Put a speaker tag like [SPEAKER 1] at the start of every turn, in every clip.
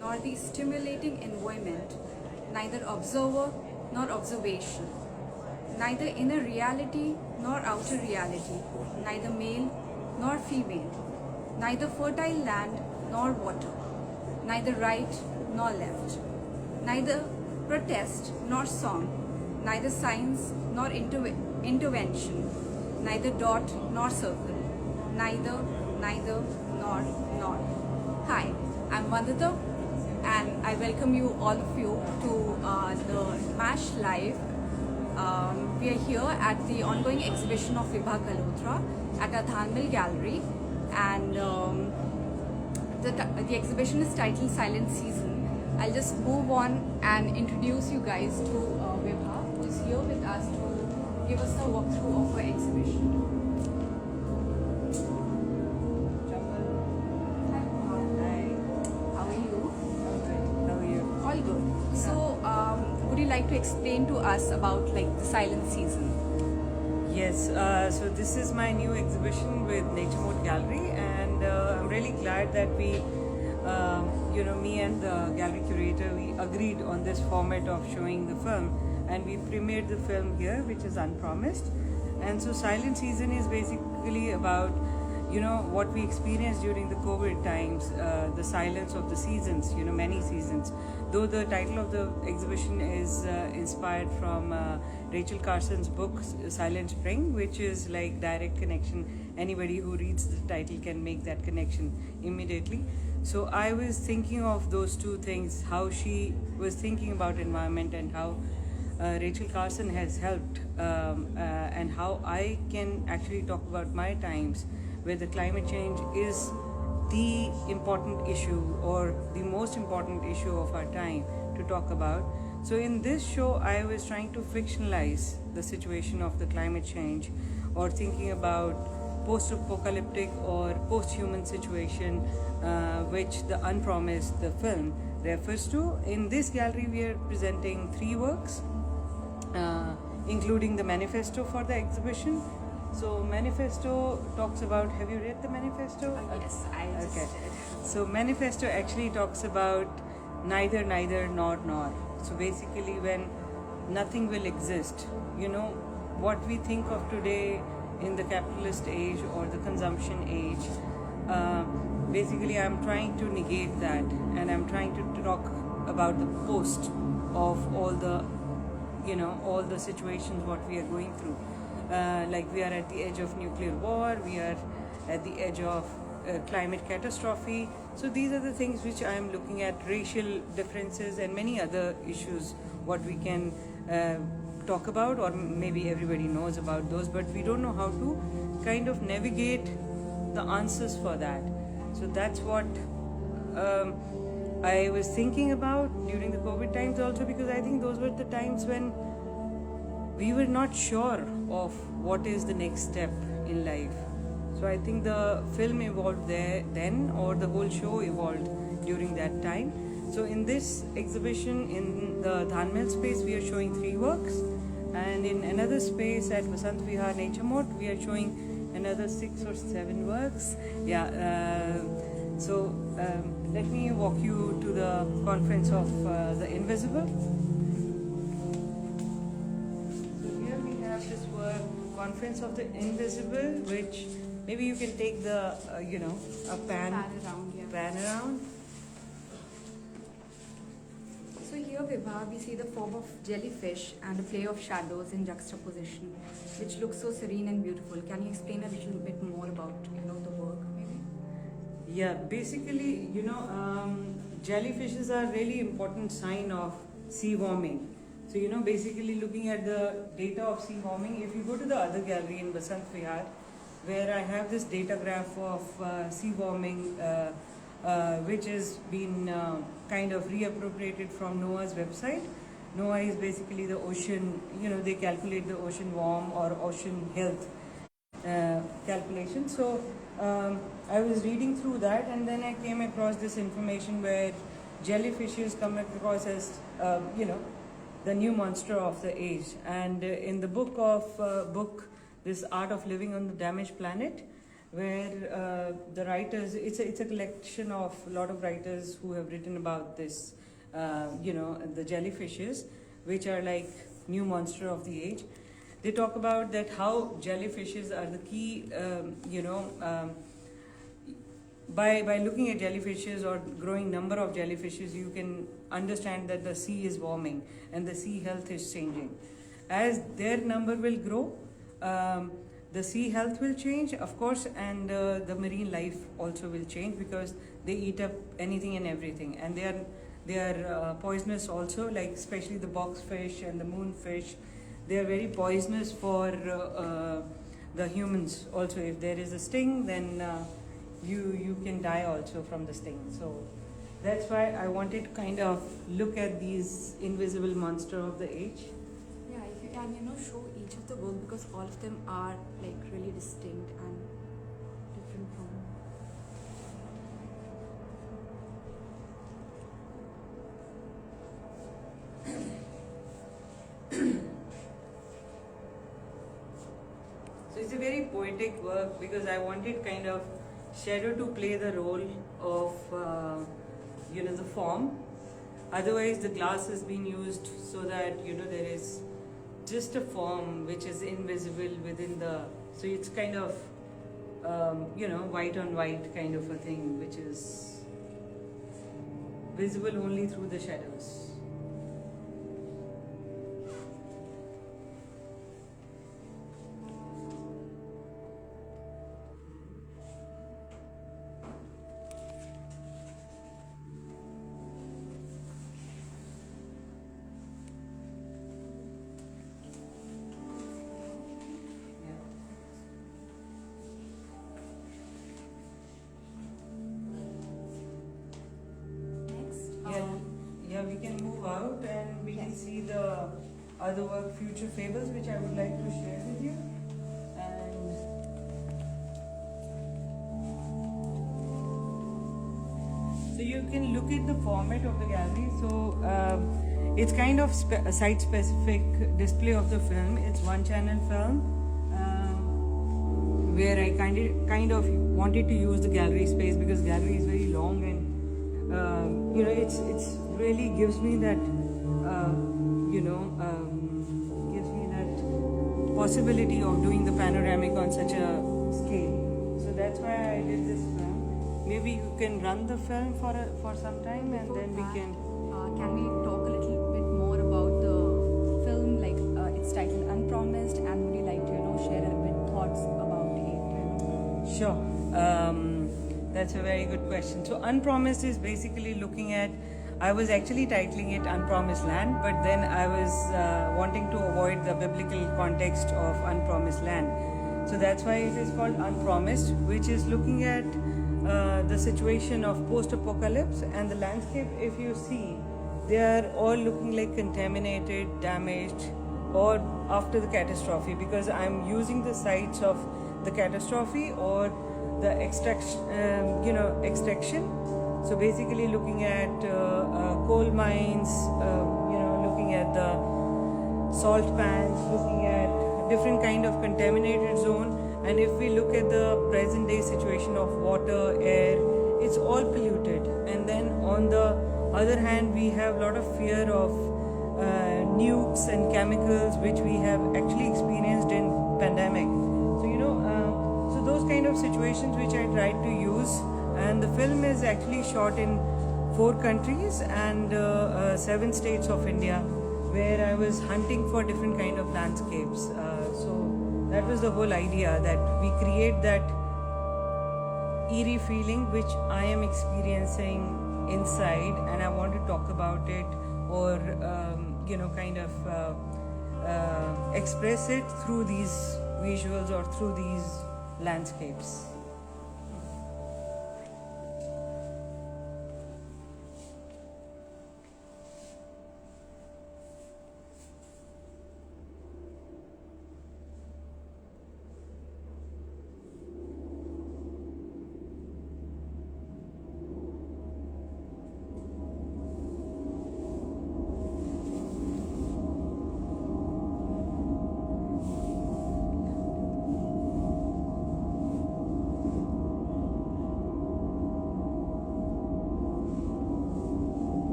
[SPEAKER 1] nor the stimulating environment, neither observer nor observation, neither inner reality nor outer reality, neither male nor female, neither fertile land nor water, neither right nor left, neither protest nor song, neither science nor intervention, neither dot nor circle, neither, nor. Hi, I'm Vandita and I welcome you, all of you, to the MASH Live. We are here at the ongoing exhibition of Vibha Galhotra at our Dhanmill gallery, and the exhibition is titled Silent Season. I'll just move on and introduce you guys to Vibha, who is here with us to give us a walkthrough of our exhibition. All good. So, would you like to explain to us about the silent season?
[SPEAKER 2] Yes. So this is my new exhibition with Morte Gallery, and I'm really glad that we, me and the gallery curator, we agreed on this format of showing the film, and we premiered the film here, which is Unpromised. And so, silent season is basically about what we experienced during the COVID times, the silence of the seasons, many seasons. Though the title of the exhibition is inspired from Rachel Carson's book, Silent Spring, which is like direct connection. Anybody who reads the title can make that connection immediately. So I was thinking of those two things, how she was thinking about environment and how Rachel Carson has helped, and how I can actually talk about my times where the climate change is the important issue or the most important issue of our time to talk about. So in this show, I was trying to fictionalize the situation of the climate change, or thinking about post-apocalyptic or post-human situation, which the Unpromised, the film, refers to. In this gallery, we are presenting 3 works, including the manifesto for the exhibition. So manifesto talks about, have you read the manifesto?
[SPEAKER 1] Yes, I just did.
[SPEAKER 2] So manifesto actually talks about neither, nor. So basically when nothing will exist, what we think of today in the capitalist age or the consumption age, basically I'm trying to negate that, and I'm trying to talk about the post of all the situations what we are going through. Like we are at the edge of nuclear war, we are at the edge of climate catastrophe. So these are the things which I am looking at, racial differences and many other issues what we can talk about, or maybe everybody knows about those, but we don't know how to kind of navigate the answers for that. So that's what I was thinking about during the COVID times also, because I think those were the times when we were not sure of what is the next step in life. So I think the film evolved then, or the whole show evolved during that time. So in this exhibition, in the Dhanmill space, we are showing 3 works, and in another space at Vasant Vihar Nature Morte, we are showing another 6 or 7 works. So let me walk you to the conference of the invisible. This work, Conference of the Invisible, which maybe you can take the a pan around.
[SPEAKER 1] So here, Vibha, we see the form of jellyfish and the play of shadows in juxtaposition, which looks so serene and beautiful. Can you explain a little bit more about the work, maybe?
[SPEAKER 2] Yeah, basically, jellyfishes are really important sign of sea warming. So, basically looking at the data of sea warming, if you go to the other gallery in Vasant Vihar, where I have this data graph of sea warming, which has been kind of reappropriated from NOAA's website. NOAA is basically the ocean, they calculate the ocean warm or ocean health calculation. So, I was reading through that, and then I came across this information where jellyfishes come across as, the new monster of the age. And in the book, This Art of Living on the Damaged Planet, where the writers, it's a collection of a lot of writers who have written about this, the jellyfishes, which are like new monster of the age. They talk about that how jellyfishes are the key, by looking at jellyfishes or growing number of jellyfishes, you can understand that the sea is warming and the sea health is changing. As their number will grow, the sea health will change, of course, and the marine life also will change, because they eat up anything and everything, and they are poisonous also, like especially the boxfish and the moonfish. They are very poisonous for the humans also. If there is a sting, then you can die also from the sting. So that's why I wanted to kind of look at these invisible monster of the age.
[SPEAKER 1] Yeah, if you can, show each of the work, because all of them are like really distinct and different from.
[SPEAKER 2] So it's a very poetic work, because I wanted kind of shadow to play the role of the form. Otherwise the glass has been used so that there is just a form which is invisible within the, so it's kind of white on white kind of a thing, which is visible only through the shadows. We can move out and we can see the other work, Future Fables, which I would like to share with you. And so you can look at the format of the gallery. So it's kind of a site-specific display of the film. It's one-channel film, where I kind of wanted to use the gallery space, because gallery is very long, and it's really gives me that possibility of doing the panoramic on such a scale. So that's why I did this film. Maybe you can run the film for some time, and then we can.
[SPEAKER 1] Can we talk a little bit more about the film? Like it's titled Unpromised, and would you like to share a bit thoughts about it?
[SPEAKER 2] Sure. That's a very good question. So Unpromised is basically looking at, I was actually titling it Unpromised Land, but then I was wanting to avoid the biblical context of Unpromised Land. So that's why it is called Unpromised, which is looking at the situation of post-apocalypse, and the landscape, if you see, they are all looking like contaminated, damaged, or after the catastrophe, because I'm using the sites of the catastrophe or the extraction. So basically looking at coal mines, looking at the salt pans, looking at different kind of contaminated zone. And if we look at the present day situation of water, air, it's all polluted. And then on the other hand, we have a lot of fear of nukes and chemicals, which we have actually experienced in pandemic. So so those kind of situations which I tried to use. And the film is actually shot in 4 countries and 7 states of India, where I was hunting for different kind of landscapes. So that was the whole idea, that we create that eerie feeling which I am experiencing inside, and I want to talk about it, or express it through these visuals or through these landscapes.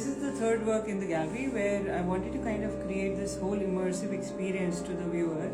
[SPEAKER 2] this is the third work in the gallery where I wanted to kind of create this whole immersive experience to the viewer.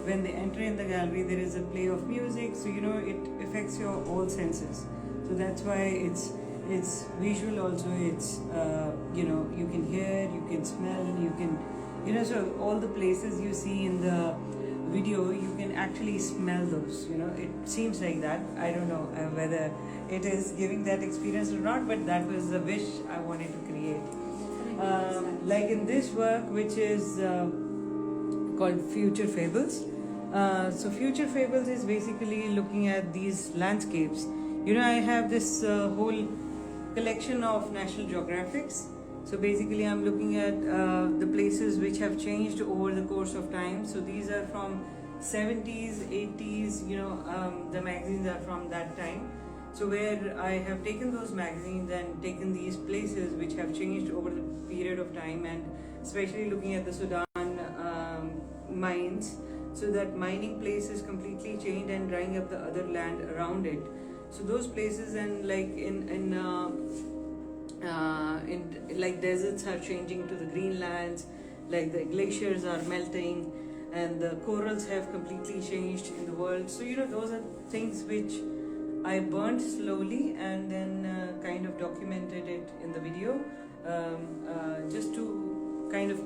[SPEAKER 2] When they enter in the gallery, there is a play of music, so it affects your all senses. So that's why it's visual also. It's you can hear, you can smell, you can so all the places you see in the video, you can actually smell those. It seems like that. I don't know whether it is giving that experience or not, but that was the wish I wanted to create. Like in this work, which is called Future Fables. So Future Fables is basically looking at these landscapes. I have this whole collection of National Geographics. So basically I'm looking at the places which have changed over the course of time. So these are from 70s, 80s, the magazines are from that time. So where I have taken those magazines and taken these places which have changed over the period of time, and especially looking at the Sudan mines. So that mining place is completely changed and drying up the other land around it. So those places, and like in like deserts are changing to the greenlands, like the glaciers are melting, and the corals have completely changed in the world. So those are things which I burnt slowly and then kind of documented it in the video, just to kind of